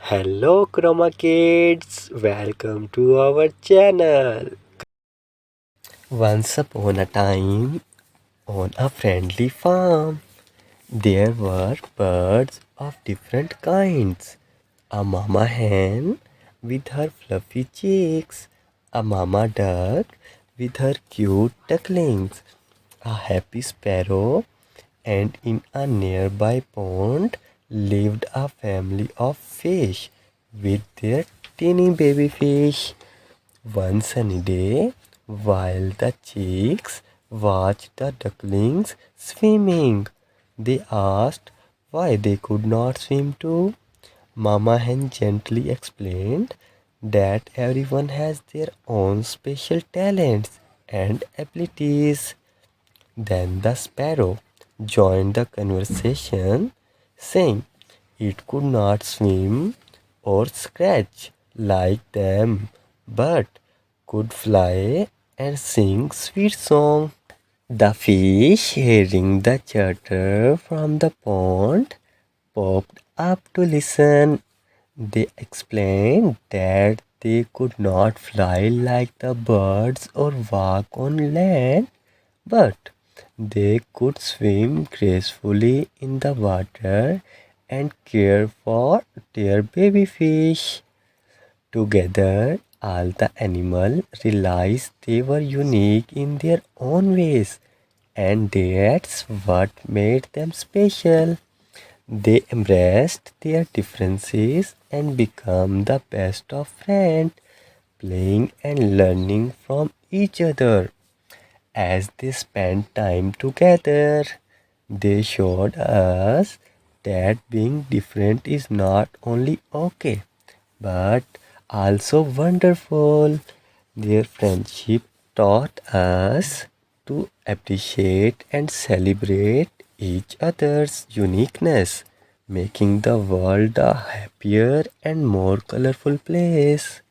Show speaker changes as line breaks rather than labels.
Hello Chroma kids, welcome to our channel. Once upon a time, on a friendly farm, there were birds of different kinds. A mama hen with her fluffy cheeks, a mama duck with her cute ducklings, a happy sparrow, and in a nearby pond lived a family of fish with their teeny baby fish. One sunny day, while the chicks watched the ducklings swimming, they asked why they could not swim too. Mama Hen gently explained that everyone has their own special talents and abilities. Then the sparrow joined the conversation, saying it could not swim or scratch like them, but could fly and sing sweet song. The fish, hearing the chatter from the pond, popped up to listen. They explained that they could not fly like the birds or walk on land, but they could swim gracefully in the water and care for their baby fish. Together, all the animals realized they were unique in their own ways, and that's what made them special. They embraced their differences and became the best of friends, playing and learning from each other. As they spent time together, they showed us that being different is not only okay, but also wonderful. Their friendship taught us to appreciate and celebrate each other's uniqueness, making the world a happier and more colorful place.